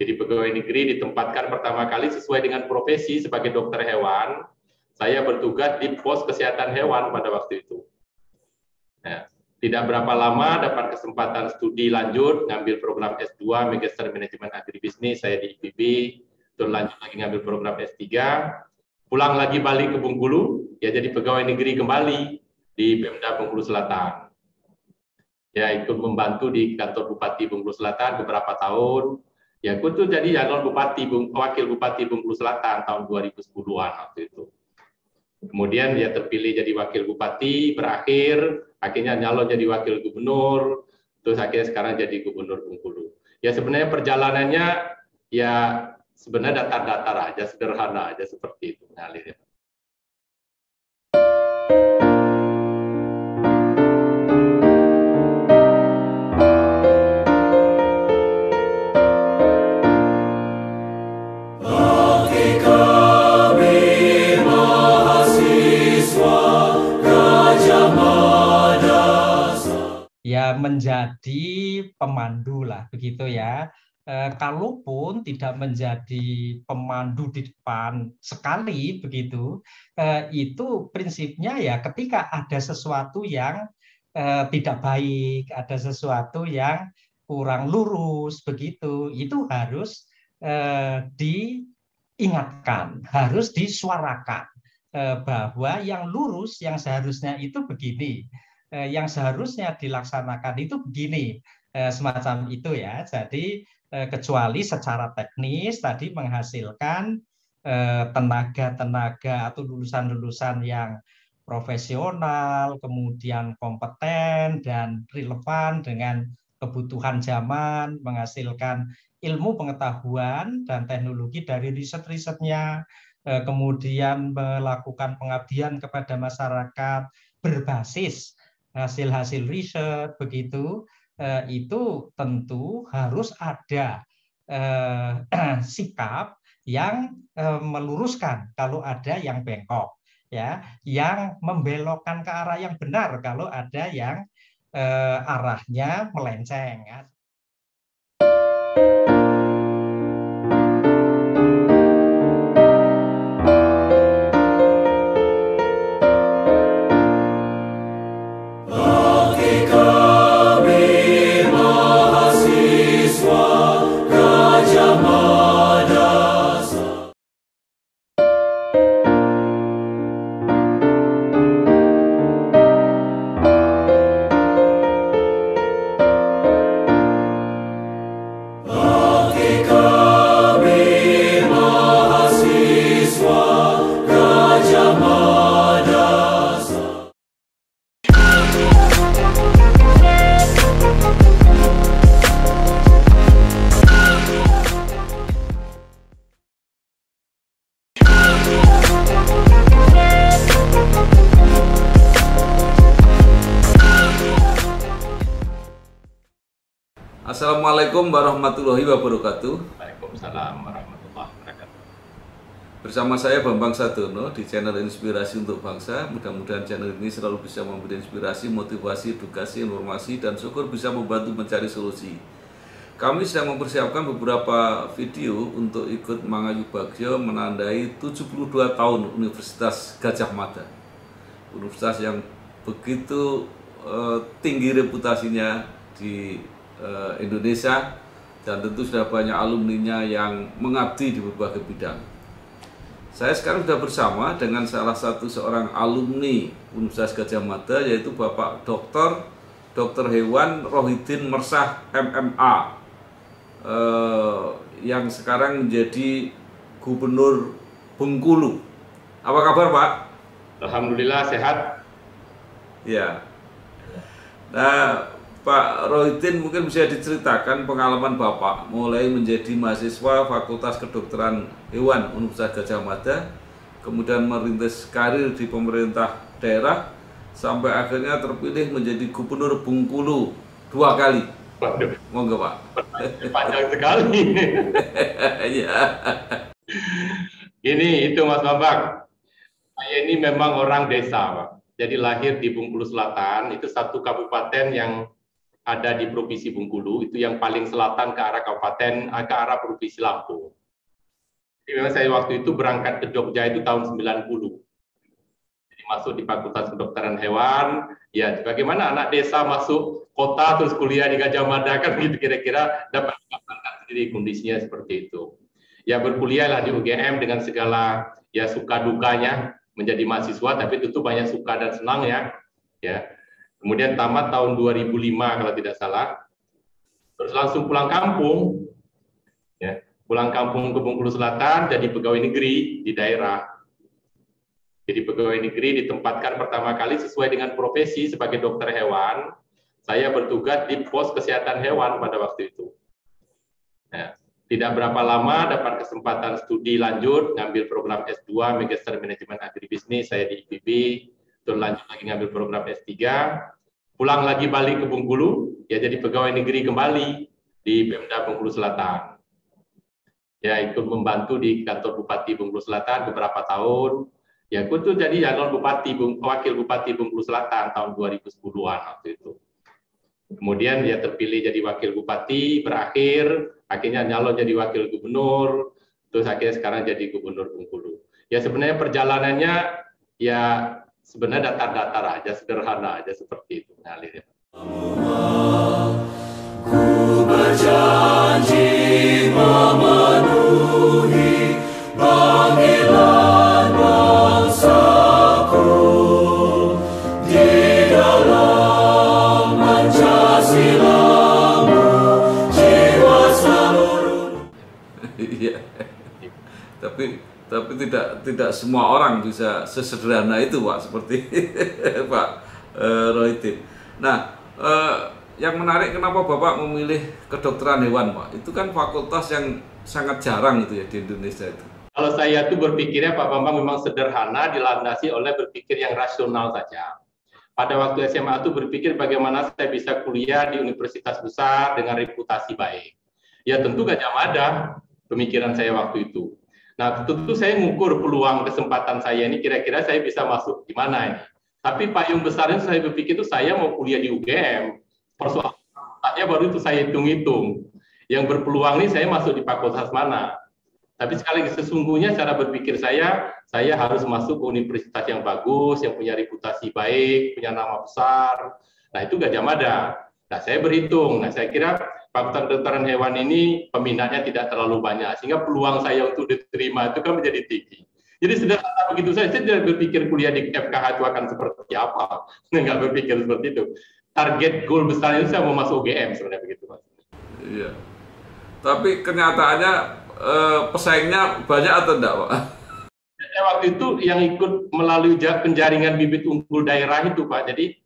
Jadi pegawai negeri ditempatkan pertama kali sesuai dengan profesi sebagai dokter hewan. Saya bertugas di pos kesehatan hewan pada waktu itu. Nah, tidak berapa lama dapat kesempatan studi lanjut, ngambil program S2, Magister Manajemen Agribisnis, saya di IPB, terus lanjut lagi ngambil program S3, pulang lagi balik ke Bengkulu, ya jadi pegawai negeri kembali di Pemda Bengkulu Selatan. Ya ikut membantu di kantor Bupati Bengkulu Selatan beberapa tahun. Ya, aku tuh jadi calon wakil Bupati Bengkulu Selatan tahun 2010-an waktu itu. Kemudian dia terpilih jadi wakil bupati, berakhir, akhirnya nyalon jadi wakil gubernur, terus akhirnya sekarang jadi gubernur Bengkulu. Ya sebenarnya perjalanannya ya sebenarnya datar-datar aja, sederhana aja seperti itu ngalirnya. Ya menjadi pemandu lah begitu ya. Kalaupun tidak menjadi pemandu di depan sekali begitu, itu prinsipnya ya ketika ada sesuatu yang tidak baik, ada sesuatu yang kurang lurus begitu, itu harus diingatkan, harus disuarakan bahwa yang lurus, yang seharusnya itu begini, yang seharusnya dilaksanakan itu begini, semacam itu ya. Jadi kecuali secara teknis tadi menghasilkan tenaga-tenaga atau lulusan-lulusan yang profesional, kemudian kompeten dan relevan dengan kebutuhan zaman, menghasilkan ilmu pengetahuan dan teknologi dari riset-risetnya, kemudian melakukan pengabdian kepada masyarakat berbasis hasil-hasil riset begitu, itu tentu harus ada sikap yang meluruskan kalau ada yang bengkok, ya, yang membelokkan ke arah yang benar kalau ada yang arahnya melenceng. Ya. Assalamualaikum warahmatullahi wabarakatuh. Waalaikumsalam warahmatullahi wabarakatuh. Bersama saya Bambang Sadono di channel Inspirasi untuk Bangsa. Mudah-mudahan channel ini selalu bisa memberi inspirasi, motivasi, edukasi, informasi, dan syukur bisa membantu mencari solusi. Kami sedang mempersiapkan beberapa video untuk ikut Mangayu Bagyo menandai 72 tahun Universitas Gadjah Mada. Universitas yang begitu tinggi reputasinya di Indonesia, dan tentu sudah banyak alumninya yang mengabdi di berbagai bidang. Saya sekarang sudah bersama dengan salah satu seorang alumni Universitas Gadjah Mada, yaitu Bapak Dr. Hewan Rohidin Mersah MMA, yang sekarang menjadi Gubernur Bengkulu. Apa kabar, Pak? Alhamdulillah sehat. Ya. Nah, Pak Rohidin, mungkin bisa diceritakan pengalaman Bapak mulai menjadi mahasiswa Fakultas Kedokteran Hewan Universitas Gadjah Mada, kemudian merintis karir di pemerintah daerah, sampai akhirnya terpilih menjadi Gubernur Bengkulu 2 kali. Waduh, Monggo Pak. panjang sekali. Ya. Ini itu Mas Bambang. Saya ini memang orang desa, Pak. Jadi lahir di Bengkulu Selatan, itu satu kabupaten yang ada di Provinsi Bengkulu, itu yang paling selatan ke arah kabupaten, ke arah Provinsi Lampung. Jadi memang saya waktu itu berangkat ke Jogja itu tahun 90. Jadi masuk di Fakultas Kedokteran Hewan, ya bagaimana anak desa masuk kota terus kuliah di Gajah Mada, kan gitu kira-kira dapat menggambarkan sendiri kondisinya seperti itu. Ya berkuliahlah di UGM dengan segala ya suka dukanya menjadi mahasiswa, tapi tentu banyak suka dan senang ya. Kemudian tamat tahun 2005 kalau tidak salah. Terus langsung pulang kampung. Pulang kampung ke Bengkulu Selatan jadi pegawai negeri di daerah. Jadi pegawai negeri ditempatkan pertama kali sesuai dengan profesi sebagai dokter hewan. Saya bertugas di pos kesehatan hewan pada waktu itu. Tidak berapa lama dapat kesempatan studi lanjut, ngambil program S2, Magister Manajemen Agribisnis, saya di IPB, terus lanjut lagi ngambil program S3, pulang lagi balik ke Bengkulu, ya jadi pegawai negeri kembali di Pemda Bengkulu Selatan. Ya ikut membantu di kantor Bupati Bengkulu Selatan beberapa tahun, ya aku tuh jadi wakil Bupati Bengkulu Selatan tahun 2010-an waktu itu. Kemudian dia terpilih jadi wakil bupati, berakhir, akhirnya nyalon jadi wakil gubernur, terus akhirnya sekarang jadi gubernur Bengkulu. Ya sebenarnya perjalanannya ya sebenarnya datar-datar aja, sederhana aja seperti itu mengalirnya. Ku berjanji memenuhi panggilan bangsaku di dalam Pancasilamu, jiwa seluruh. Iya. Tapi tidak semua orang bisa sesederhana itu, Pak, seperti Pak Rohidin. Nah, yang menarik kenapa Bapak memilih kedokteran hewan, Pak? Itu kan fakultas yang sangat jarang itu ya di Indonesia itu. Kalau saya tuh berpikirnya Pak Bambang memang sederhana, dilandasi oleh berpikir yang rasional saja. Pada waktu SMA itu berpikir bagaimana saya bisa kuliah di universitas besar dengan reputasi baik. Ya tentu Gajah Mada pemikiran saya waktu itu. Nah tentu saya mengukur peluang kesempatan saya ini kira-kira saya bisa masuk di mana ini. Tapi payung besarnya saya berpikir itu saya mau kuliah di UGM. Persoalannya baru itu saya hitung-hitung. Yang berpeluang ini saya masuk di fakultas mana. Tapi sekali lagi sesungguhnya cara berpikir saya harus masuk ke universitas yang bagus, yang punya reputasi baik, punya nama besar. Nah itu Gajah Mada. Nah saya berhitung, saya kira Fakultas Kedokteran Hewan ini peminatnya tidak terlalu banyak, sehingga peluang saya untuk diterima itu kan menjadi tinggi. Jadi sederhana begitu saya tidak berpikir kuliah di FKH itu akan seperti apa. Nggak berpikir seperti itu. Target goal besar itu saya mau masuk UGM sebenarnya begitu, Mas. Iya. Tapi kenyataannya pesaingnya banyak atau enggak, Pak? Waktu itu yang ikut melalui penjaringan bibit unggul daerah itu, Pak. Jadi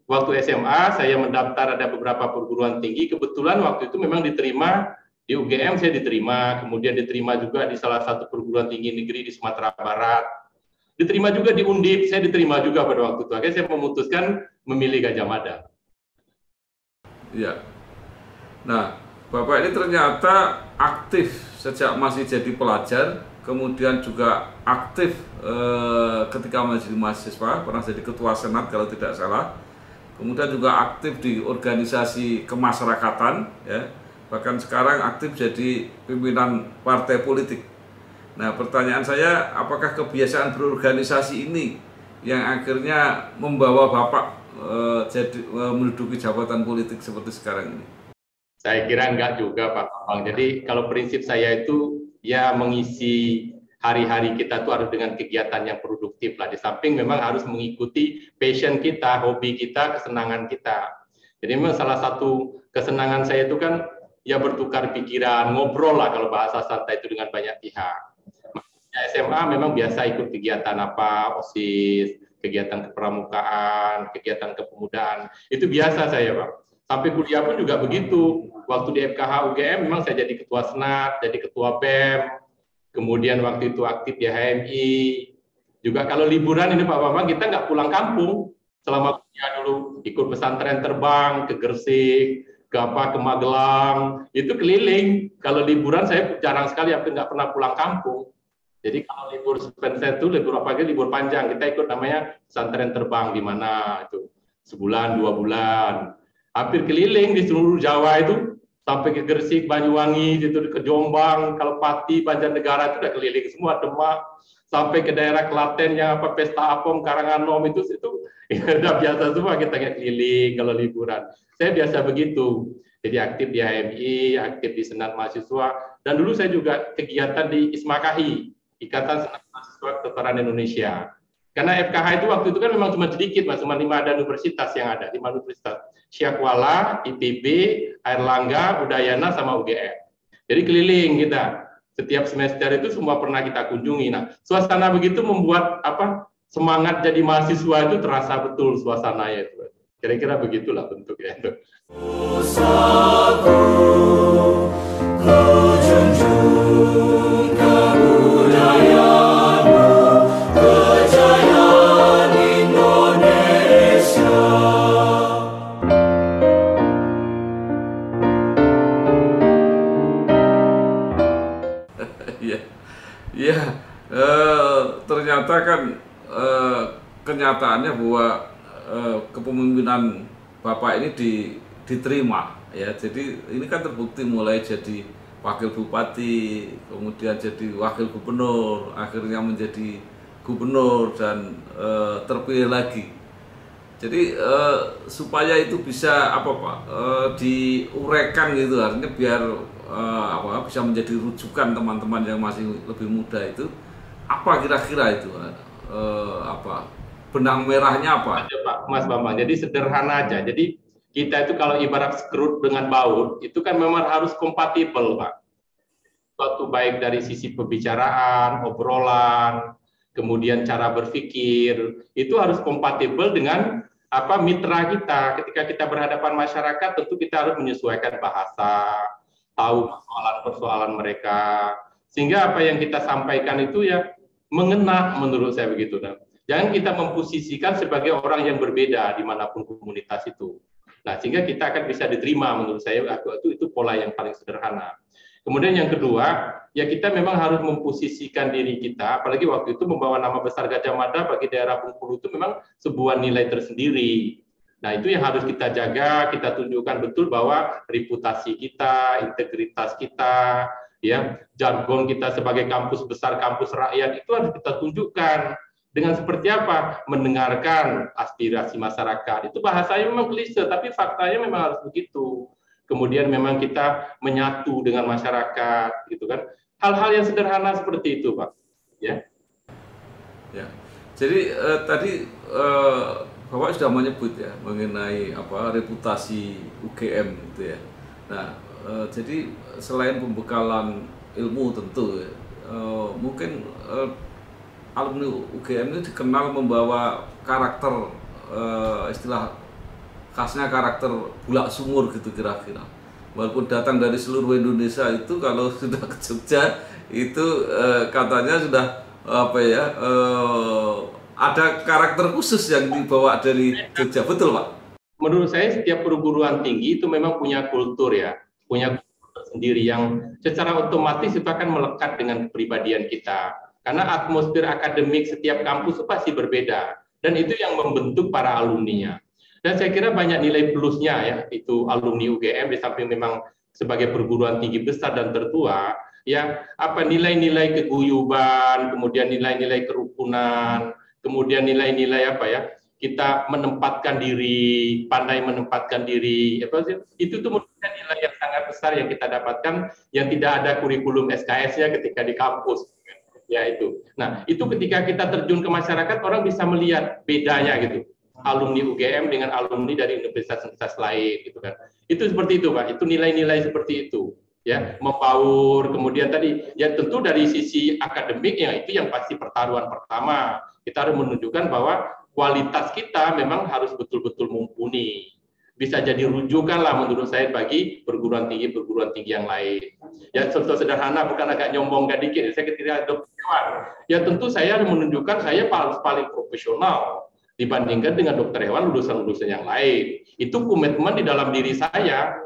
waktu SMA saya mendaftar ada beberapa perguruan tinggi. Kebetulan waktu itu memang diterima di UGM, saya diterima. Kemudian diterima juga di salah satu perguruan tinggi negeri di Sumatera Barat. Diterima juga di Undip, saya diterima juga pada waktu itu. Akhirnya saya memutuskan memilih Gajah Mada. Iya. Nah, Bapak ini ternyata aktif sejak masih jadi pelajar, kemudian juga aktif ketika menjadi mahasiswa, pernah jadi ketua senat kalau tidak salah, kemudian juga aktif di organisasi kemasyarakatan, ya, bahkan sekarang aktif jadi pimpinan partai politik. Nah, pertanyaan saya, apakah kebiasaan berorganisasi ini yang akhirnya membawa Bapak menduduki jabatan politik seperti sekarang ini? Saya kira enggak juga Pak Bambang. Jadi kalau prinsip saya itu ya mengisi hari-hari kita tuh harus dengan kegiatan yang produktif lah. Di samping memang harus mengikuti passion kita, hobi kita, kesenangan kita. Jadi memang salah satu kesenangan saya itu kan ya bertukar pikiran, ngobrol lah kalau bahasa santai itu dengan banyak pihak. SMA memang biasa ikut kegiatan apa, OSIS, kegiatan kepramukaan, kegiatan kepemudaan. Itu biasa saya, Pak. Sampai kuliah pun juga begitu. Waktu di FKH UGM memang saya jadi ketua senat, jadi ketua BEM, kemudian waktu itu aktif di HMI. Juga kalau liburan ini Pak Bambang, kita nggak pulang kampung. Selama kuliah dulu ikut pesantren terbang ke Gresik, ke Magelang, itu keliling. Kalau liburan saya jarang sekali, hampir nggak pernah pulang kampung. Jadi kalau libur sebentar itu libur apalagi libur panjang, kita ikut namanya pesantren terbang di mana itu sebulan 2 bulan. hampir keliling di seluruh Jawa itu, sampai ke Gresik, Banyuwangi, gitu, ke Jombang, Kalpati, Banjarnegara itu udah keliling semua, Demak, sampai ke daerah Klaten yang apa Pesta Apem, Karanganom itu udah biasa semua kita kayak keliling kalau liburan. Saya biasa begitu. Jadi aktif di HMI, aktif di Senat Mahasiswa, dan dulu saya juga kegiatan di ISMAKAHI, Ikatan Senat Mahasiswa Kedokteran Indonesia. Karena FKH itu waktu itu kan memang cuma sedikit, Mas, cuma 5 ada universitas yang ada, 5 universitas. Syakwala, IPB, Airlangga, Udayana, sama UGM. Jadi keliling kita. Setiap semester itu semua pernah kita kunjungi. Nah, suasana begitu membuat semangat jadi mahasiswa itu terasa betul suasananya itu. Kira-kira begitulah bentuknya itu. Ya, ternyata kan kenyataannya bahwa kepemimpinan Bapak ini diterima, ya. Jadi ini kan terbukti mulai jadi wakil bupati, kemudian jadi wakil gubernur, akhirnya menjadi gubernur dan terpilih lagi. Jadi supaya itu bisa apa Pak diuraikan gitu, artinya biar bisa menjadi rujukan teman-teman yang masih lebih muda itu, apa kira-kira itu benang merahnya apa? Aja, Pak Mas Bambang. Jadi sederhana aja. Jadi kita itu kalau ibarat screw dengan baut itu kan memang harus kompatibel, Pak. Suatu baik dari sisi pembicaraan, obrolan, kemudian cara berpikir itu harus kompatibel dengan mitra kita. Ketika kita berhadapan masyarakat, tentu kita harus menyesuaikan bahasa, tahu persoalan-persoalan mereka, sehingga apa yang kita sampaikan itu ya mengena, menurut saya begitu. Nah, jangan kita memposisikan sebagai orang yang berbeda dimanapun komunitas itu. Nah, sehingga kita akan bisa diterima, menurut saya itu pola yang paling sederhana. Kemudian yang kedua, ya kita memang harus memposisikan diri kita, apalagi waktu itu membawa nama besar Gajah Mada bagi daerah Bengkulu itu memang sebuah nilai tersendiri. Nah, itu yang harus kita jaga, kita tunjukkan betul bahwa reputasi kita, integritas kita, ya, jargon kita sebagai kampus besar, kampus rakyat itu harus kita tunjukkan dengan seperti apa? Mendengarkan aspirasi masyarakat. Itu bahasanya memang klise, tapi faktanya memang harus begitu. Kemudian memang kita menyatu dengan masyarakat, gitu kan? Hal-hal yang sederhana seperti itu, Pak. Ya. Ya. Jadi tadi Bapak sudah menyebut ya mengenai reputasi UGM gitu ya. Nah, jadi selain pembekalan ilmu tentu mungkin alumni UGM ini dikenal membawa karakter istilah khasnya karakter bulak sumur gitu kira-kira. Walaupun datang dari seluruh Indonesia itu kalau sudah ke Jogja itu katanya sudah ada karakter khusus yang dibawa dari Jogja, betul Pak? Menurut saya setiap perguruan tinggi itu memang punya kultur ya, punya kultur sendiri yang secara otomatis itu akan melekat dengan kepribadian kita. Karena atmosfer akademik setiap kampus itu pasti berbeda, dan itu yang membentuk para alumninya. Dan saya kira banyak nilai plusnya ya, itu alumni UGM di samping memang sebagai perguruan tinggi besar dan tertua, ya nilai-nilai keguyuban, kemudian nilai-nilai kerukunan, kemudian nilai-nilai kita menempatkan diri, pandai menempatkan diri, itu tuh merupakan nilai yang sangat besar yang kita dapatkan, yang tidak ada kurikulum SKS-nya ketika di kampus. Ya itu. Nah, itu ketika kita terjun ke masyarakat, orang bisa melihat bedanya gitu. Alumni UGM dengan alumni dari universitas-universitas lain gitu kan. Itu seperti itu, Pak. Itu nilai-nilai seperti itu. Ya, membaur, kemudian tadi ya tentu dari sisi akademik ya itu yang pasti pertaruhan pertama. Kita harus menunjukkan bahwa kualitas kita memang harus betul-betul mumpuni. Bisa jadi rujukan lah menurut saya bagi perguruan tinggi yang lain. Ya contoh sederhana, bukan agak nyombong gak dikit, saya ketika dokter hewan, ya tentu saya harus menunjukkan saya paling profesional dibandingkan dengan dokter hewan lulusan-lulusan yang lain. Itu komitmen di dalam diri saya,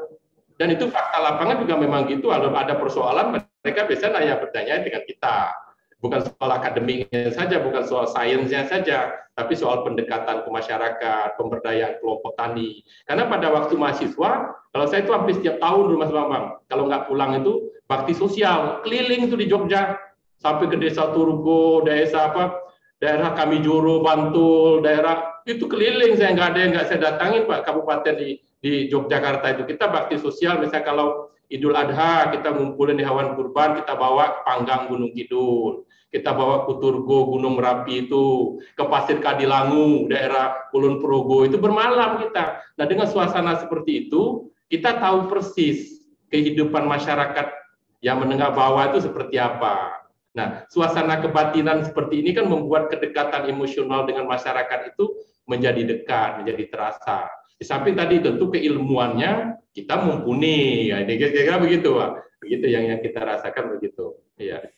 dan itu fakta lapangan juga memang gitu. Kalau ada persoalan mereka biasa bertanya dengan kita. bukan soal akademiknya saja, bukan soal sainsnya saja, tapi soal pendekatan ke masyarakat, pemberdayaan kelompok tani. Karena pada waktu mahasiswa, kalau saya itu hampir setiap tahun Mas Bambang, kalau nggak pulang itu bakti sosial, keliling itu di Jogja, sampai ke desa Turgo, daerah Kamijoro, Bantul, daerah itu keliling, saya nggak ada yang nggak saya datangin Pak, kabupaten di Yogyakarta itu. Kita bakti sosial, misalnya kalau Idul Adha kita ngumpulin di hewan kurban, kita bawa ke Panggang Gunung Kidul, kita bawa ke Turgo Gunung Merapi itu, ke Pasir Kadilangu, daerah Kulon Progo, itu bermalam kita. Nah dengan suasana seperti itu, kita tahu persis kehidupan masyarakat yang menengah bawah itu seperti apa. Nah, suasana kebatinan seperti ini kan membuat kedekatan emosional dengan masyarakat itu menjadi dekat, menjadi terasa. Di samping tadi tentu keilmuannya kita mumpuni, ya, ini kira-kira begitu, Pak. Begitu yang kita rasakan begitu. Iya.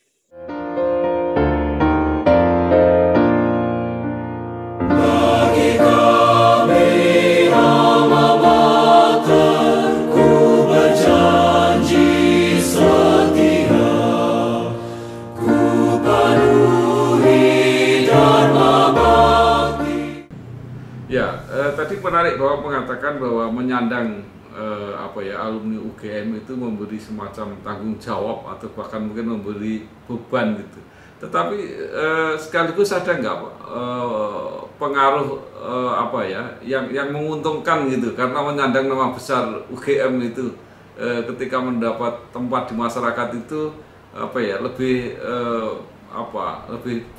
Bagi kami alma mater, ku berjanji setia, ku penuhi dharma bakti. Ya, tadi menarik bahwa mengatakan bahwa menyandang alumni UGM itu memberi semacam tanggung jawab atau bahkan mungkin memberi beban gitu. Tetapi sekaligus ada nggak Pak pengaruh yang menguntungkan gitu karena menyandang nama besar UGM itu ketika mendapat tempat di masyarakat itu lebih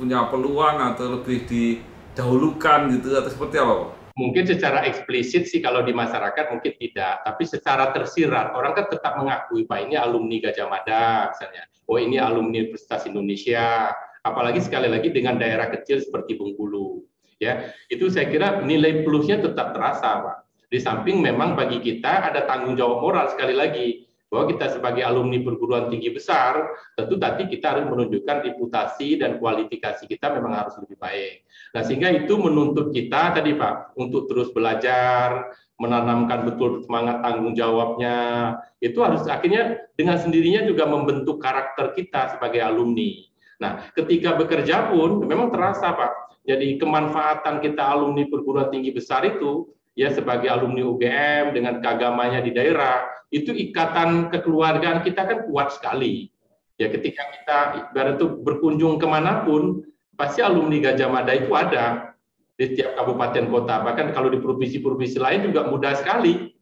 punya peluang atau lebih didahulukan gitu atau seperti apa Pak? Mungkin secara eksplisit sih kalau di masyarakat mungkin tidak, tapi secara tersirat orang kan tetap mengakui Pak ini alumni Gajah Mada misalnya, oh ini alumni Universitas Indonesia, apalagi sekali lagi dengan daerah kecil seperti Bengkulu, ya itu saya kira nilai plusnya tetap terasa Pak. Di samping memang bagi kita ada tanggung jawab moral sekali lagi bahwa kita sebagai alumni perguruan tinggi besar tentu tadi kita harus menunjukkan reputasi dan kualifikasi kita memang harus lebih baik. Nah sehingga itu menuntut kita tadi Pak untuk terus belajar, menanamkan betul semangat tanggung jawabnya, itu harus akhirnya dengan sendirinya juga membentuk karakter kita sebagai alumni. Nah ketika bekerja pun memang terasa Pak, jadi kemanfaatan kita alumni perguruan tinggi besar itu ya sebagai alumni UGM dengan keagamanya di daerah, itu ikatan kekeluargaan kita kan kuat sekali. Ya ketika kita ibarat itu berkunjung kemanapun, pasti alumni Gajah Mada itu ada di setiap kabupaten kota. Bahkan kalau di provinsi-provinsi lain juga mudah sekali.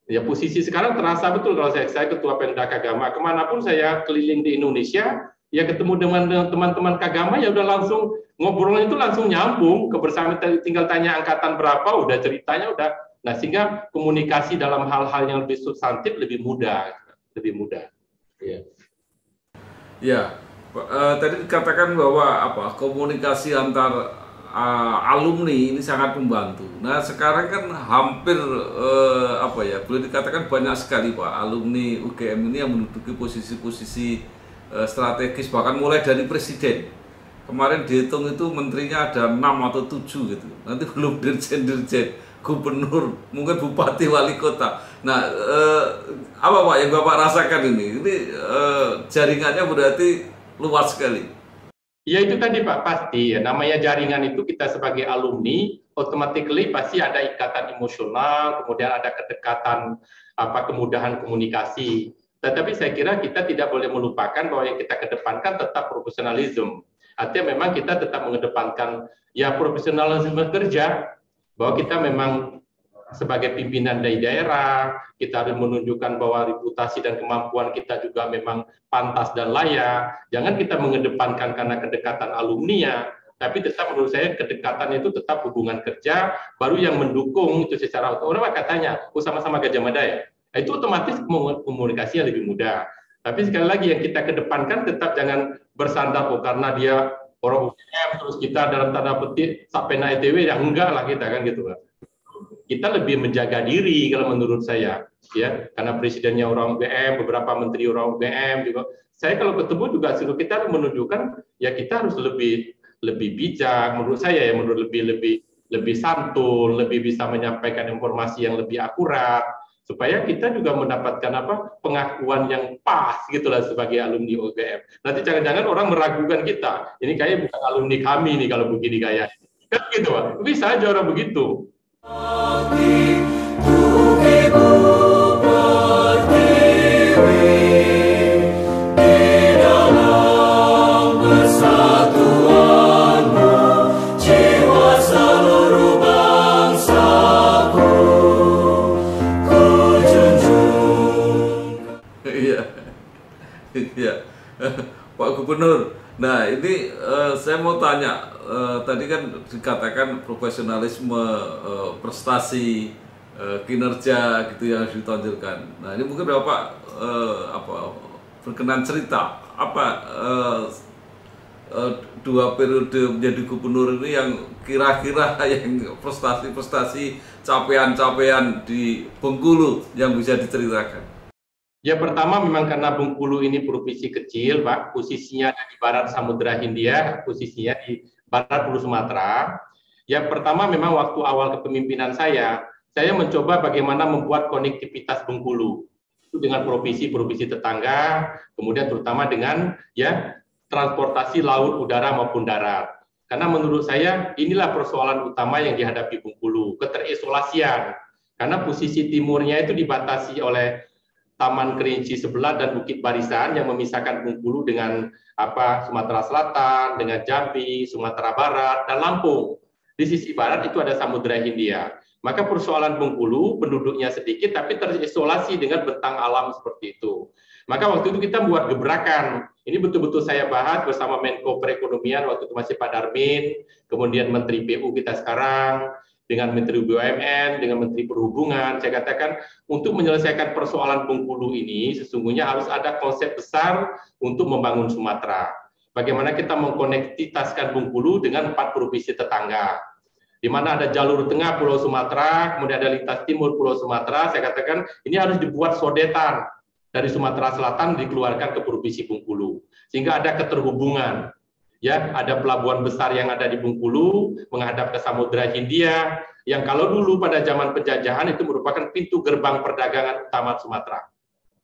Ya posisi sekarang terasa betul kalau saya ketua Pemda Kagama, kemanapun saya keliling di Indonesia, ya ketemu dengan teman-teman Kagama ya udah langsung ngobrolnya itu langsung nyambung, kebersamaan tinggal tanya angkatan berapa, udah ceritanya udah. Nah sehingga komunikasi dalam hal-hal yang lebih substantif lebih mudah. Ya. Ya, tadi dikatakan bahwa komunikasi antar alumni ini sangat membantu. Nah sekarang kan hampir boleh dikatakan banyak sekali Pak alumni UGM ini yang menduduki posisi-posisi strategis bahkan mulai dari presiden. Kemarin dihitung itu menterinya ada 6 atau 7 gitu. Nanti belum dirjen-dirjen, gubernur, mungkin bupati, wali kota. Nah, apa Pak yang Bapak rasakan ini? Ini jaringannya berarti luas sekali. Ya itu tadi Pak, pasti ya. Namanya jaringan itu kita sebagai alumni, automatically pasti ada ikatan emosional, kemudian ada kedekatan, kemudahan komunikasi. Tetapi saya kira kita tidak boleh melupakan bahwa yang kita kedepankan tetap profesionalisme. Artinya memang kita tetap mengedepankan ya profesionalisme kerja, bahwa kita memang sebagai pimpinan dari daerah, kita harus menunjukkan bahwa reputasi dan kemampuan kita juga memang pantas dan layak. Jangan kita mengedepankan karena kedekatan alumni, tapi tetap menurut saya kedekatan itu tetap hubungan kerja, baru yang mendukung itu secara otomatis. Orang katanya, sama-sama Gajah Mada ya, itu otomatis komunikasinya lebih mudah. Tapi sekali lagi yang kita kedepankan tetap jangan bersandar karena dia orang UGM terus kita dalam tanda petik sapena ETW ya enggak lah kita kan gitu kan. Kita lebih menjaga diri kalau menurut saya ya karena presidennya orang UGM, beberapa menteri orang UGM juga. Saya kalau ketemu juga suruh kita menunjukkan ya kita harus lebih bijak menurut saya ya lebih santun, lebih bisa menyampaikan informasi yang lebih akurat supaya kita juga mendapatkan pengakuan yang pas gitulah sebagai alumni UGM. Nanti jangan-jangan orang meragukan kita, ini kayaknya bukan alumni kami nih kalau begini kayak kan gitu Pak. Bisa aja orang begitu. Iya, Pak Gubernur. Nah ini saya mau tanya, tadi kan dikatakan profesionalisme, prestasi, kinerja gitu yang harus ditonjolkan. Nah ini mungkin Bapak berkenan cerita apa 2 periode menjadi gubernur ini yang kira-kira yang prestasi-prestasi, capaian-capaian di Bengkulu yang bisa diceritakan. Ya pertama memang karena Bengkulu ini provinsi kecil, Pak, posisinya di barat Samudra Hindia, posisinya di barat Pulau Sumatera. Ya pertama memang waktu awal kepemimpinan saya mencoba bagaimana membuat konektivitas Bengkulu itu dengan provinsi-provinsi tetangga, kemudian terutama dengan transportasi laut, udara maupun darat. Karena menurut saya inilah persoalan utama yang dihadapi Bengkulu, keterisolasian. Karena posisi timurnya itu dibatasi oleh Taman Kerinci sebelah dan Bukit Barisan yang memisahkan Bengkulu dengan Sumatera Selatan, dengan Jambi, Sumatera Barat, dan Lampung. Di sisi barat itu ada Samudra Hindia. Maka persoalan Bengkulu penduduknya sedikit tapi terisolasi dengan bentang alam seperti itu. Maka waktu itu kita buat gebrakan. Ini betul-betul saya bahas bersama Menko Perekonomian waktu itu masih Pak Darmin, kemudian Menteri PU kita sekarang, dengan Menteri BUMN, dengan Menteri Perhubungan. Saya katakan untuk menyelesaikan persoalan Bengkulu ini sesungguhnya harus ada konsep besar untuk membangun Sumatera. Bagaimana kita mengkonektivitaskan Bengkulu dengan 4 provinsi tetangga. Di mana ada jalur tengah Pulau Sumatera, kemudian ada lintas timur Pulau Sumatera. Saya katakan ini harus dibuat sodetan dari Sumatera Selatan dikeluarkan ke provinsi Bengkulu sehingga ada keterhubungan. Ya, ada pelabuhan besar yang ada di Bengkulu menghadap ke Samudra Hindia yang kalau dulu pada zaman penjajahan itu merupakan pintu gerbang perdagangan utama Sumatera.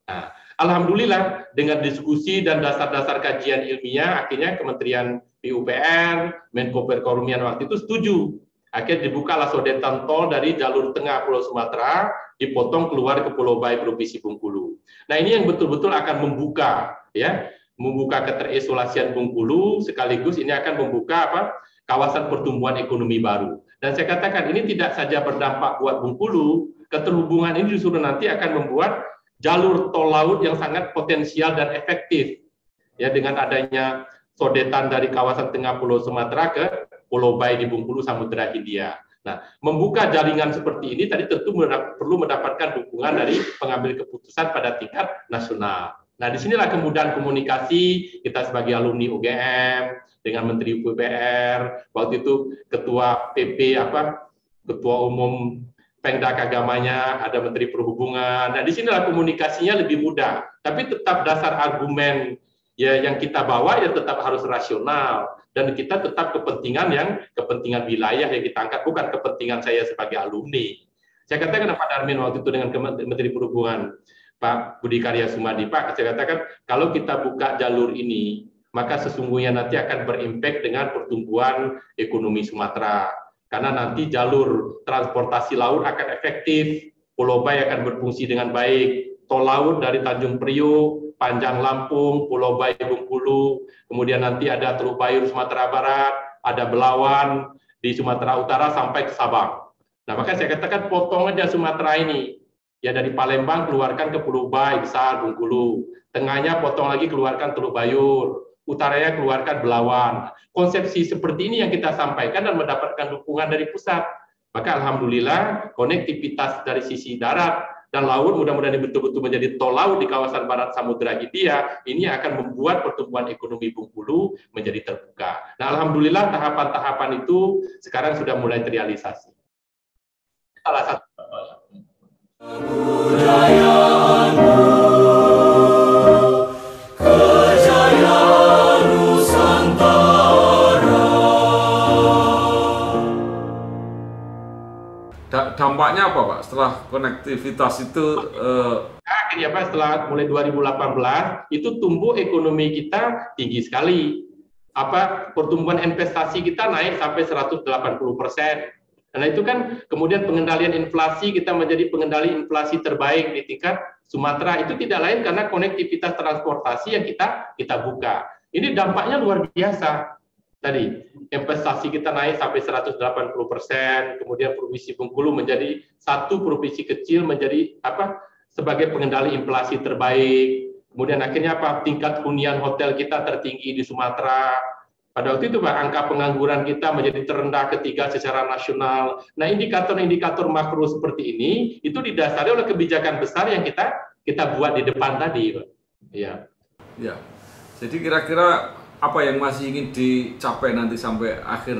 Nah, alhamdulillah dengan diskusi dan dasar-dasar kajian ilmiah akhirnya Kementerian PUPR, Menko Perekonomian waktu itu setuju. Akhirnya dibukalah sodetan tol dari jalur tengah Pulau Sumatera dipotong keluar ke Pulau Bayi Provinsi Bengkulu. Nah, ini yang betul-betul akan membuka membuka keterisolasian Bengkulu, sekaligus ini akan membuka kawasan pertumbuhan ekonomi baru. Dan saya katakan ini tidak saja berdampak buat Bengkulu, keterhubungan ini justru nanti akan membuat jalur tol laut yang sangat potensial dan efektif. Ya, dengan adanya sodetan dari kawasan tengah Pulau Sumatera ke Pulau Bayi di Bengkulu Samudra Hindia. Nah, membuka jaringan seperti ini tadi tentu perlu mendapatkan dukungan dari pengambil keputusan pada tingkat nasional. Nah, disinilah kemudian komunikasi kita sebagai alumni UGM dengan Menteri PUPR, waktu itu Ketua PP Ketua Umum Pengdak Agamanya, ada Menteri Perhubungan. Nah, disinilah komunikasinya lebih mudah. Tapi tetap dasar argumen yang kita bawa tetap harus rasional dan kita tetap kepentingan wilayah yang kita angkat, bukan kepentingan saya sebagai alumni. Saya katakan Pak Darmin waktu itu dengan Menteri Perhubungan, Pak Budi Karya Sumadi, Pak, saya katakan kalau kita buka jalur ini, maka sesungguhnya nanti akan berimpact dengan pertumbuhan ekonomi Sumatera. Karena nanti jalur transportasi laut akan efektif, Pulau Bayi akan berfungsi dengan baik, tol laut dari Tanjung Priok, Panjang Lampung, Pulau Bayi Bengkulu, kemudian nanti ada Teluk Bayur Sumatera Barat, ada Belawan di Sumatera Utara sampai ke Sabang. Nah, maka saya katakan potong aja Sumatera ini. Ya, dari Palembang keluarkan ke Pulau Bayi besar Bengkulu, tengahnya potong lagi keluarkan Teluk Bayur, utaranya keluarkan Belawan. Konsepsi seperti ini yang kita sampaikan dan mendapatkan dukungan dari pusat. Maka alhamdulillah konektivitas dari sisi darat dan laut mudah-mudahan betul-betul menjadi tol laut di kawasan barat Samudra Hindia, ini akan membuat pertumbuhan ekonomi Bengkulu menjadi terbuka. Nah, alhamdulillah tahapan-tahapan itu sekarang sudah mulai terrealisasi. Salah satu kebudayaanmu, kejayaan Nusantara. dampaknya apa Pak setelah konektivitas itu? Akhirnya Pak, setelah mulai 2018 itu tumbuh ekonomi kita tinggi sekali. Pertumbuhan investasi kita naik sampai 180%. Karena itu kan kemudian pengendalian inflasi, kita menjadi pengendali inflasi terbaik di tingkat Sumatera. Itu tidak lain karena konektivitas transportasi yang kita buka. Ini dampaknya luar biasa. Tadi investasi kita naik sampai 180%, kemudian provinsi Bengkulu menjadi satu provinsi kecil menjadi sebagai pengendali inflasi terbaik. Kemudian akhirnya tingkat hunian hotel kita tertinggi di Sumatera. Pada waktu itu Pak, angka pengangguran kita menjadi terendah ketiga secara nasional. Nah, indikator-indikator makro seperti ini itu didasari oleh kebijakan besar yang kita buat di depan tadi, Pak. Ya. Ya. Jadi kira-kira apa yang masih ingin dicapai nanti sampai akhir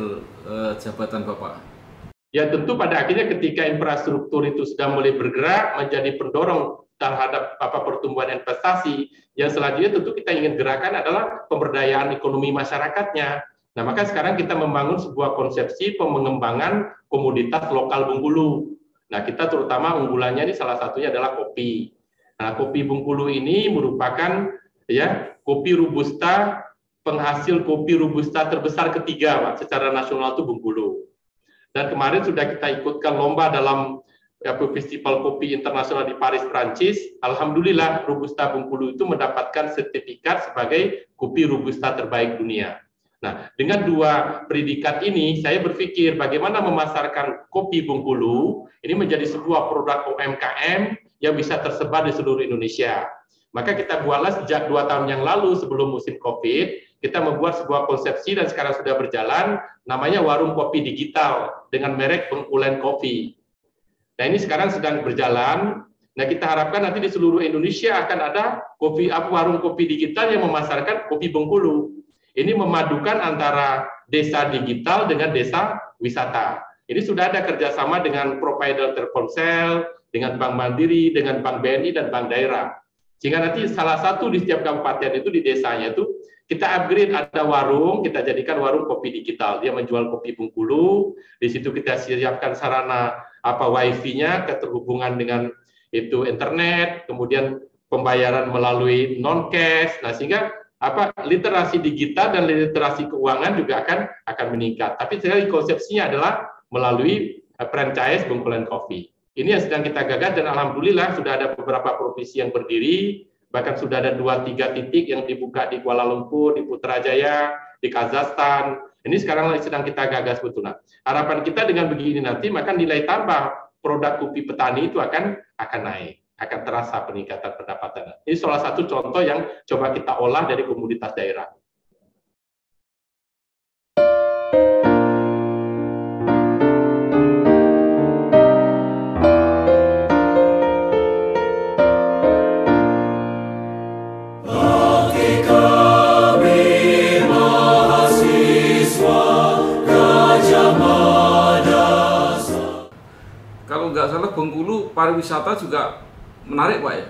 jabatan Bapak? Ya tentu pada akhirnya ketika infrastruktur itu sudah mulai bergerak menjadi pendorong terhadap pertumbuhan investasi, yang selanjutnya tentu kita ingin gerakan adalah pemberdayaan ekonomi masyarakatnya. Nah, maka sekarang kita membangun sebuah konsepsi pengembangan komoditas lokal Bengkulu. Nah, kita terutama unggulannya ini salah satunya adalah kopi. Nah, kopi Bengkulu ini merupakan kopi Robusta, penghasil kopi Robusta terbesar ketiga Pak, secara nasional itu Bengkulu. Dan kemarin sudah kita ikutkan lomba dalam Festival Kopi Internasional di Paris, Prancis. Alhamdulillah Robusta Bengkulu itu mendapatkan sertifikat sebagai kopi Robusta terbaik dunia. Nah, dengan dua predikat ini, saya berpikir bagaimana memasarkan kopi Bengkulu ini menjadi sebuah produk UMKM yang bisa tersebar di seluruh Indonesia. Maka kita buatlah sejak 2 tahun yang lalu sebelum musim COVID, kita membuat sebuah konsepsi dan sekarang sudah berjalan, namanya warung kopi digital dengan merek Bengkulen Coffee. Nah, ini sekarang sedang berjalan. Nah, kita harapkan nanti di seluruh Indonesia akan ada warung kopi digital yang memasarkan kopi Bengkulu. Ini memadukan antara desa digital dengan desa wisata. Ini sudah ada kerjasama dengan provider Telkomsel, dengan Bank Mandiri, dengan Bank BNI dan Bank Daerah. Sehingga nanti salah satu di setiap kabupaten itu di desanya itu kita upgrade, ada warung, kita jadikan warung kopi digital. Dia menjual kopi Bengkulu, di situ kita siapkan sarana wifi-nya, keterhubungan dengan itu internet, kemudian pembayaran melalui non-cash. Nah, sehingga literasi digital dan literasi keuangan juga akan meningkat. Tapi sekali konsepsinya adalah melalui franchise Bengkulen Coffee. Ini yang sedang kita gagas dan alhamdulillah sudah ada beberapa provinsi yang berdiri. Bahkan sudah ada 2-3 titik yang dibuka di Kuala Lumpur, di Putrajaya, di Kazakhstan. Ini sekarang sedang kita gagas betul. Nah, harapan kita dengan begini nanti, maka nilai tambah produk kopi petani itu akan naik, akan terasa peningkatan pendapatan. Ini salah satu contoh yang coba kita olah dari komoditas daerah. Kalau nggak salah Bengkulu pariwisata juga menarik Pak ya?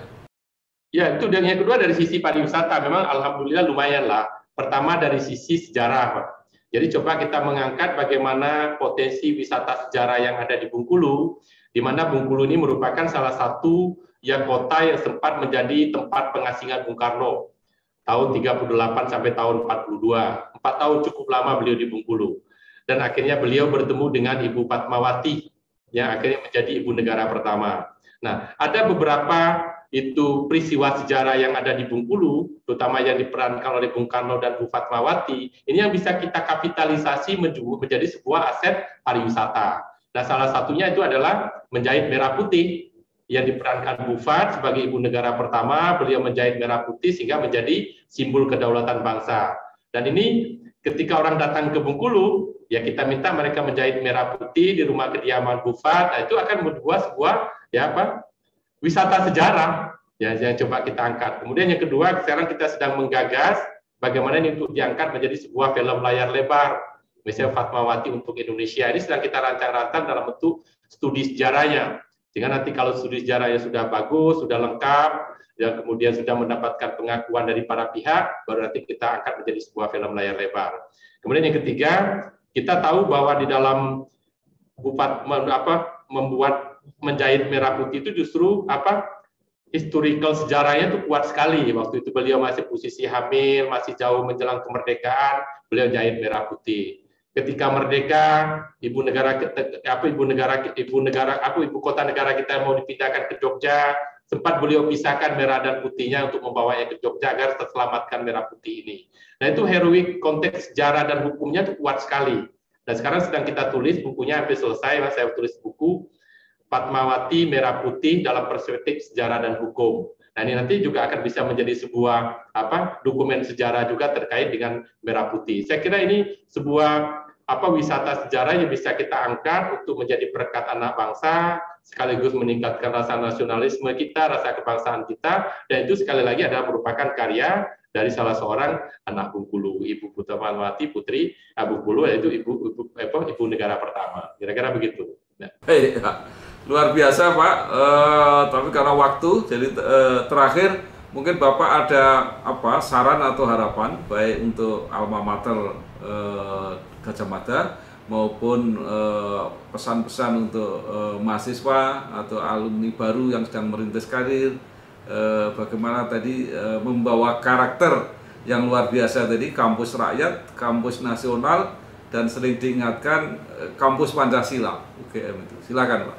Ya, itu dan yang kedua dari sisi pariwisata memang alhamdulillah lumayan lah. Pertama dari sisi sejarah Pak. Jadi coba kita mengangkat bagaimana potensi wisata sejarah yang ada di Bengkulu, di mana Bengkulu ini merupakan salah satu kota yang sempat menjadi tempat pengasingan Bung Karno tahun 38 sampai tahun 42. 4 tahun cukup lama beliau di Bengkulu. Dan akhirnya beliau bertemu dengan Ibu Fatmawati yang akhirnya menjadi ibu negara pertama. Nah, ada beberapa itu peristiwa sejarah yang ada di Bengkulu, terutama yang diperankan oleh Bung Karno dan Bu Fatmawati, ini yang bisa kita kapitalisasi menjadi sebuah aset pariwisata. Nah, salah satunya itu adalah menjahit merah putih, yang diperankan Bu Fat sebagai ibu negara pertama, beliau menjahit merah putih sehingga menjadi simbol kedaulatan bangsa. Dan ini ketika orang datang ke Bengkulu, ya kita minta mereka menjahit merah putih di rumah kediaman Bu Fat. Nah, itu akan membuat sebuah wisata sejarah ya yang coba kita angkat. Kemudian yang kedua, sekarang kita sedang menggagas bagaimana ini untuk diangkat menjadi sebuah film layar lebar, misalnya Fatmawati untuk Indonesia. Ini sedang kita rancang-rancang dalam bentuk studi sejarahnya. Sehingga nanti kalau studi sejarahnya sudah bagus, sudah lengkap, dan kemudian sudah mendapatkan pengakuan dari para pihak, baru nanti kita angkat menjadi sebuah film layar lebar. Kemudian yang ketiga, kita tahu bahwa di dalam membuat menjahit merah putih itu justru historical sejarahnya itu kuat sekali. Waktu itu beliau masih posisi hamil, masih jauh menjelang kemerdekaan, beliau jahit merah putih. Ketika merdeka, ibu kota negara kita mau dipindahkan ke Jogja, sempat beliau pisahkan merah dan putihnya untuk membawanya ke Jogja agar terselamatkan merah putih ini. Nah, itu heroik konteks sejarah dan hukumnya itu kuat sekali. Dan sekarang sedang kita tulis bukunya, hampir selesai, saya tulis buku Fatmawati Merah Putih dalam Perspektif Sejarah dan Hukum. Nah, ini nanti juga akan bisa menjadi sebuah dokumen sejarah juga terkait dengan merah putih. Saya kira ini sebuah wisata sejarah yang bisa kita angkat untuk menjadi perekat anak bangsa, sekaligus meningkatkan rasa nasionalisme kita, rasa kebangsaan kita, dan itu sekali lagi adalah merupakan karya dari salah seorang anak Bengkulu, Ibu Fatmawati Putri Bengkulu, yaitu ibu negara pertama. Kira-kira begitu. Nah. Hey, luar biasa Pak, tapi karena waktu, jadi terakhir mungkin Bapak ada saran atau harapan baik untuk alma mater Gajah Mada maupun pesan-pesan untuk mahasiswa atau alumni baru yang sedang merintis karir, bagaimana tadi membawa karakter yang luar biasa tadi, kampus rakyat, kampus nasional, dan sering diingatkan kampus Pancasila UGM itu. Silakan Pak.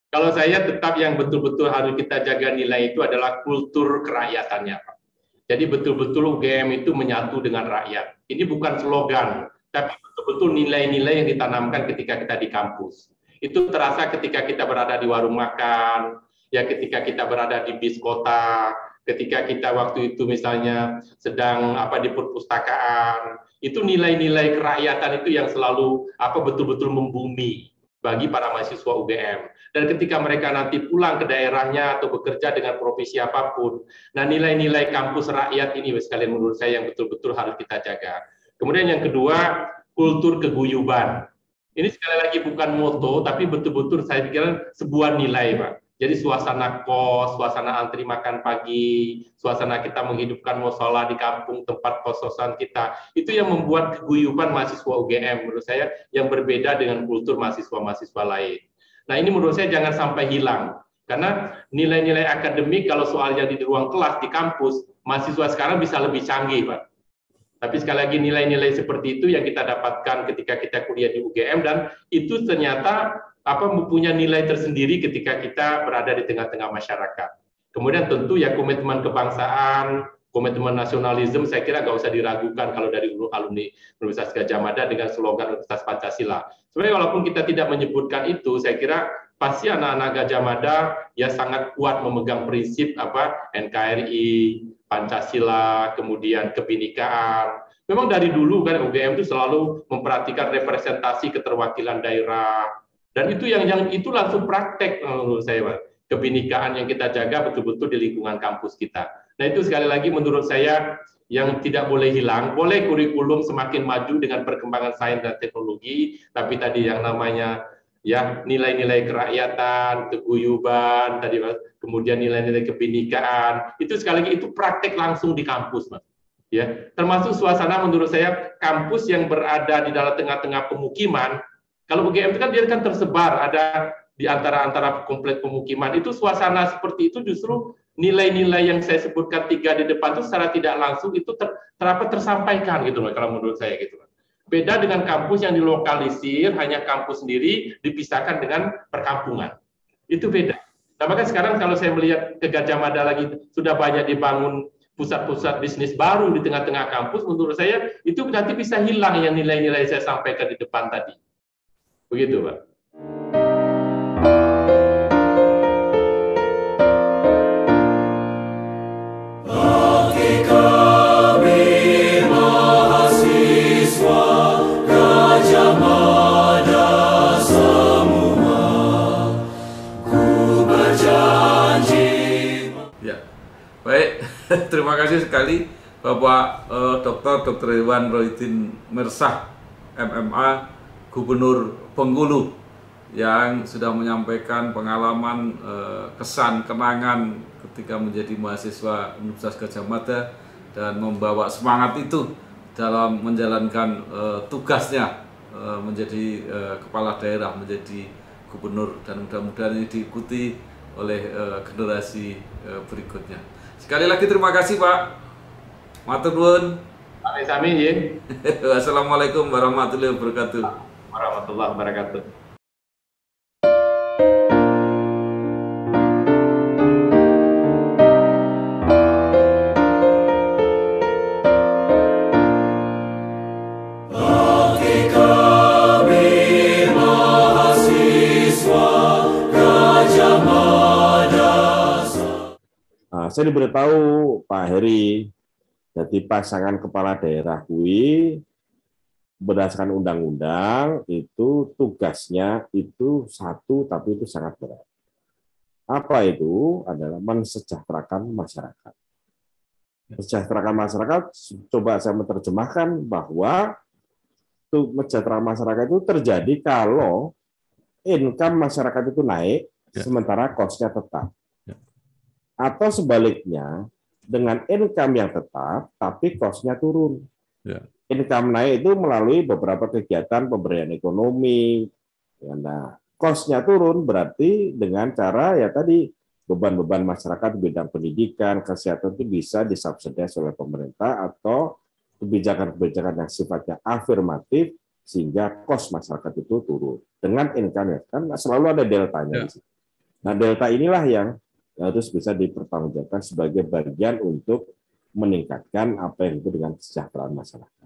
Kalau saya tetap yang betul-betul harus kita jaga nilai itu adalah kultur kerakyatannya, Pak. Jadi betul-betul UGM itu menyatu dengan rakyat. Ini bukan slogan, tapi betul-betul nilai-nilai yang ditanamkan ketika kita di kampus. Itu terasa ketika kita berada di warung makan, ya ketika kita berada di bis kota, ketika kita waktu itu misalnya sedang di perpustakaan. Itu nilai-nilai kerakyatan itu yang selalu betul-betul membumi bagi para mahasiswa UGM. Dan ketika mereka nanti pulang ke daerahnya atau bekerja dengan profesi apapun, nah nilai-nilai kampus rakyat ini sekalian menurut saya yang betul-betul harus kita jaga. Kemudian yang kedua, kultur keguyuban. Ini sekali lagi bukan moto, tapi betul-betul saya pikir sebuah nilai, Pak. Jadi suasana kos, suasana antri makan pagi, suasana kita menghidupkan mushola di kampung tempat kos-kosan kita, itu yang membuat keguyuban mahasiswa UGM menurut saya yang berbeda dengan kultur mahasiswa-mahasiswa lain. Nah, ini menurut saya jangan sampai hilang, karena nilai-nilai akademik kalau soalnya di ruang kelas di kampus, mahasiswa sekarang bisa lebih canggih, Pak. Tapi sekali lagi nilai-nilai seperti itu yang kita dapatkan ketika kita kuliah di UGM, dan itu ternyata mempunyai nilai tersendiri ketika kita berada di tengah-tengah masyarakat. Kemudian tentu ya komitmen kebangsaan, komitmen nasionalisme, saya kira nggak usah diragukan kalau dari alumni Universitas Gadjah Mada dengan slogan Universitas Pancasila. Sebenarnya walaupun kita tidak menyebutkan itu, saya kira pasti anak-anak Gadjah Mada ya sangat kuat memegang prinsip NKRI, Pancasila, kemudian kebinekaan. Memang dari dulu kan UGM itu selalu memperhatikan representasi keterwakilan daerah, dan itu yang itu langsung praktek menurut saya, Pak. Kebinekaan yang kita jaga betul-betul di lingkungan kampus kita. Nah, itu sekali lagi menurut saya yang tidak boleh hilang. Boleh kurikulum semakin maju dengan perkembangan sains dan teknologi, tapi tadi yang namanya ya nilai-nilai kerakyatan, keguyuban, tadi kemudian nilai-nilai kebinekaan, itu sekali lagi itu praktek langsung di kampus, Mas. Ya, termasuk suasana menurut saya kampus yang berada di dalam tengah-tengah pemukiman. Kalau UGM itu kan dia kan tersebar, ada di antara komplek pemukiman. Itu suasana seperti itu justru nilai-nilai yang saya sebutkan 3 di depan itu secara tidak langsung itu tersampaikan gitu loh, kalau menurut saya gitu. Beda dengan kampus yang dilokalisir, hanya kampus sendiri dipisahkan dengan perkampungan. Itu beda. Nah, maka sekarang kalau saya melihat ke Gadjah Mada lagi sudah banyak dibangun pusat-pusat bisnis baru di tengah-tengah kampus, menurut saya itu nanti bisa hilang yang nilai-nilai saya sampaikan di depan tadi. Begitu, Pak. Bagi kami mahasiswa Gadjah Mada semua, ku berjanji. Ya, baik. Terima kasih sekali Bapak Dr. Hewan Rohidin Mirsah, MMA, Gubernur Bengkulu, yang sudah menyampaikan pengalaman, kesan, kenangan ketika menjadi mahasiswa Universitas Gadjah Mada dan membawa semangat itu dalam menjalankan tugasnya menjadi kepala daerah, menjadi gubernur, dan mudah-mudahan ini diikuti oleh generasi berikutnya. Sekali lagi terima kasih Pak. Matur nuwun. Sami-sami nggih. Wassalamualaikum warahmatullahi wabarakatuh. Warahmatullahi wabarakatuh. Saya diberitahu Pak Heri, jadi pasangan kepala daerah kui berdasarkan undang-undang itu tugasnya itu satu, tapi itu sangat berat. Apa itu? Adalah mensejahterakan masyarakat. Mensejahterakan masyarakat, coba saya menerjemahkan bahwa mensejahterakan masyarakat itu terjadi kalau income masyarakat itu naik, sementara cost-nya tetap. Atau sebaliknya, dengan income yang tetap, tapi cost-nya turun. Income naik itu melalui beberapa kegiatan pemberdayaan ekonomi. Nah, cost-nya turun berarti dengan cara ya tadi, beban-beban masyarakat di bidang pendidikan, kesehatan itu bisa disubsidiasi oleh pemerintah atau kebijakan-kebijakan yang sifatnya afirmatif sehingga cost masyarakat itu turun. Dengan income ya, kan selalu ada deltanya. Nah, delta inilah yang harus bisa dipertanggungjawabkan sebagai bagian untuk meningkatkan apa yang itu dengan kesejahteraan masyarakat.